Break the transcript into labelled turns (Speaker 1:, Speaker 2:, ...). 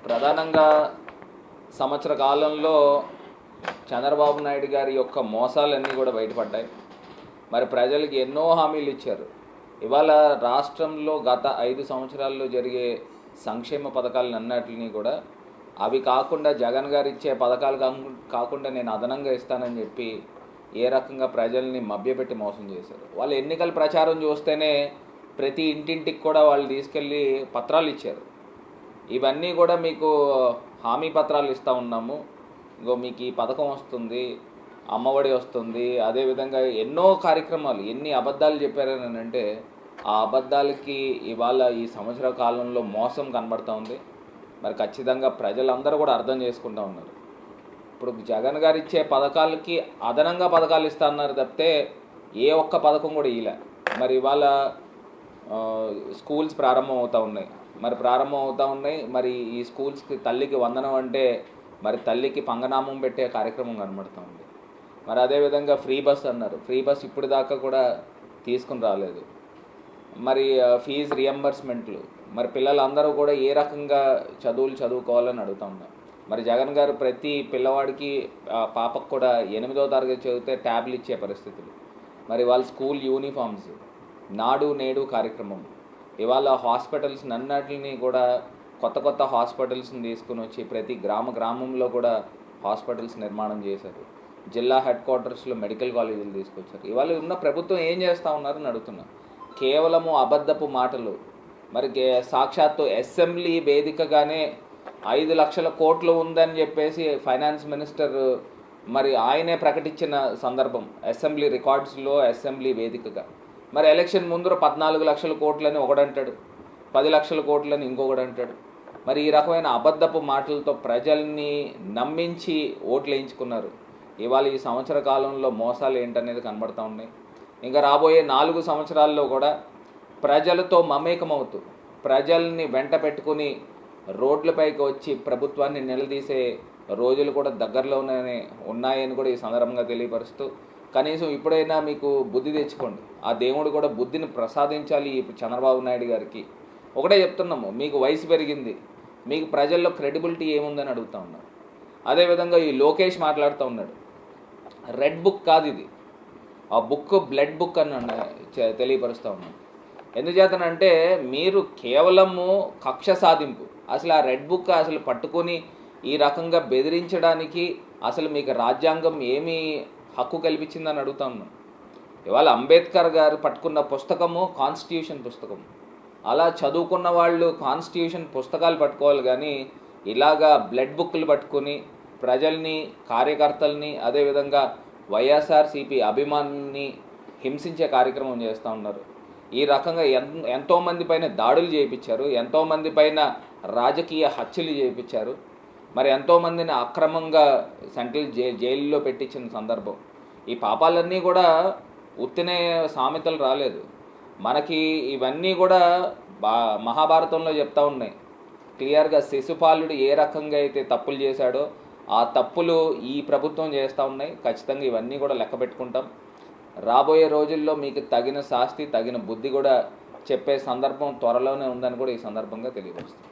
Speaker 1: ప్రధానంగా సంవత్సర కాలంలో చంద్రబాబు నాయుడు గారి యొక్క మోసాలన్నీ కూడా బయటపడ్డాయి. మరి ప్రజలకు ఎన్నో హామీలు ఇచ్చారు. ఇవాళ రాష్ట్రంలో గత 5 సంవత్సరాల్లో జరిగే సంక్షేమ పథకాలన్నిటిని కూడా అవి కాకుండా జగన్ గారు ఇచ్చే పథకాలు కాకుండా నేను అదనంగా ఇస్తానని చెప్పి ఏ రకంగా ప్రజల్ని మభ్యపెట్టి మోసం చేశారు. వాళ్ళు ఎన్నికల ప్రచారం చూస్తేనే ప్రతి ఇంటింటికి కూడా వాళ్ళు తీసుకెళ్ళి పత్రాలు ఇచ్చారు. ఇవన్నీ కూడా మీకు హామీ పత్రాలు ఇస్తూ ఉన్నాము, ఇంకో మీకు ఈ పథకం వస్తుంది, అమ్మఒడి వస్తుంది, అదేవిధంగా ఎన్నో కార్యక్రమాలు, ఎన్ని అబద్ధాలు చెప్పారని అంటే ఆ అబద్ధాలకి ఇవాళ ఈ సంవత్సర కాలంలో మోసం కనబడుతూ ఉంది. మరి ఖచ్చితంగా ప్రజలందరూ కూడా అర్థం చేసుకుంటూ ఉన్నారు. ఇప్పుడు జగన్ గారు ఇచ్చే పథకాలకి అదనంగా పథకాలు ఇస్తా అన్నారు తప్పితే ఏ ఒక్క పథకం కూడా ఇవ్వలే. మరి ఇవాళ స్కూల్స్ ప్రారంభం అవుతూ ఉన్నాయి. మరి ఈ స్కూల్స్కి తల్లికి వందనం అంటే మరి తల్లికి పంగనామం పెట్టే కార్యక్రమం కనబడుతూ ఉంది. మరి అదేవిధంగా ఫ్రీ బస్ అన్నారు, ఫ్రీ బస్ ఇప్పుడు దాకా కూడా తీసుకుని రాలేదు. మరి ఫీజు రియంబర్స్మెంట్లు, మరి పిల్లలందరూ కూడా ఏ రకంగా చదువుకోవాలని అడుగుతూ ఉన్నారు. మరి జగన్ గారు ప్రతి పిల్లవాడికి పాపకు కూడా 8వ తరగతి చదివితే ట్యాబ్లు ఇచ్చే పరిస్థితులు. మరి వాళ్ళ స్కూల్ యూనిఫామ్స్, నాడు నేడు కార్యక్రమం, ఇవాళ హాస్పిటల్స్ అన్నిటిని కూడా కొత్త హాస్పిటల్స్ని తీసుకుని వచ్చి ప్రతి గ్రామంలో కూడా హాస్పిటల్స్ నిర్మాణం చేశారు. జిల్లా హెడ్ క్వార్టర్స్లో మెడికల్ కాలేజీలు తీసుకొచ్చారు. ఇవాళ ఉన్న ప్రభుత్వం ఏం చేస్తూ ఉన్నారని అడుగుతున్నా. కేవలము అబద్ధపు మాటలు. మరి సాక్షాత్తు అసెంబ్లీ వేదికగానే 5 లక్షల కోట్లు ఉందని చెప్పేసి ఫైనాన్స్ మినిస్టర్ మరి ఆయనే ప్రకటించిన సందర్భం అసెంబ్లీ రికార్డ్స్లో, అసెంబ్లీ వేదికగా. మరి ఎలక్షన్ ముందర 14 లక్షల కోట్లని ఒకడంటాడు, 10 లక్షల కోట్లని ఇంకొకడు అంటాడు. మరి ఈ రకమైన అబద్ధపు మాటలతో ప్రజల్ని నమ్మించి ఓట్లు వేయించుకున్నారు. ఇవాళ ఈ సంవత్సర కాలంలో మోసాలు ఏంటనేది కనబడుతూ ఉన్నాయి. ఇంకా రాబోయే 4 సంవత్సరాల్లో కూడా ప్రజలతో మమేకమవుతూ ప్రజల్ని వెంట పెట్టుకుని రోడ్లపైకి వచ్చి ప్రభుత్వాన్ని నిలదీసే రోజులు కూడా దగ్గరలోనే ఉన్నాయని కూడా ఈ సందర్భంగా తెలియపరుస్తూ, కనీసం ఇప్పుడైనా మీకు బుద్ధి తెచ్చుకోండి. ఆ దేవుడు కూడా బుద్ధిని ప్రసాదించాలి ఈ చంద్రబాబు నాయుడు గారికి. ఒకటే చెప్తున్నాము, మీకు వయసు పెరిగింది, మీకు ప్రజల్లో క్రెడిబిలిటీ ఏముందని అడుగుతూ ఉన్నారు. అదేవిధంగా ఈ లోకేష్ మాట్లాడుతూ ఉన్నాడు, రెడ్ బుక్ కాదు ఇది, ఆ బుక్ బ్లడ్ బుక్ అని తెలియపరుస్తూ ఉన్నాను. ఎందుచేతనంటే మీరు కేవలము కక్ష సాధింపు, అసలు ఆ రెడ్ బుక్ అసలు పట్టుకొని ఈ రకంగా బెదిరించడానికి అసలు మీకు రాజ్యాంగం ఏమీ హక్కు కల్పించిందని అడుగుతా ఉన్నాను. ఇవాళ అంబేద్కర్ గారు పట్టుకున్న పుస్తకము కాన్స్టిట్యూషన్ పుస్తకం. అలా చదువుకున్న వాళ్ళు కాన్స్టిట్యూషన్ పుస్తకాలు పట్టుకోవాలి, కానీ ఇలాగా బ్లడ్ బుక్లు పట్టుకొని ప్రజల్ని, కార్యకర్తల్ని, అదేవిధంగా వైఎస్ఆర్సీపీ అభిమానుల్ని హింసించే కార్యక్రమం చేస్తూ ఉన్నారు. ఈ రకంగా ఎంతోమంది పైన దాడులు చేయించారు, ఎంతోమంది పైన రాజకీయ హత్యలు చేయించారు. మరి ఎంతోమందిని అక్రమంగా సెంట్రల్ జైల్లో పెట్టించిన సందర్భం. ఈ పాపాలన్నీ కూడా ఉత్తినే సామెతలు రాలేదు. మనకి ఇవన్నీ కూడా మహాభారతంలో చెప్తా ఉన్నాయి క్లియర్గా. శిశుపాలుడు ఏ రకంగా అయితే తప్పులు చేశాడో ఆ తప్పులు ఈ ప్రభుత్వం చేస్తూ ఉన్నాయి. ఖచ్చితంగా ఇవన్నీ కూడా లెక్క పెట్టుకుంటాం. రాబోయే రోజుల్లో మీకు తగిన శాస్తి, తగిన బుద్ధి కూడా చెప్పే సందర్భం త్వరలోనే ఉందని కూడా ఈ సందర్భంగా తెలియపరుస్తుంది.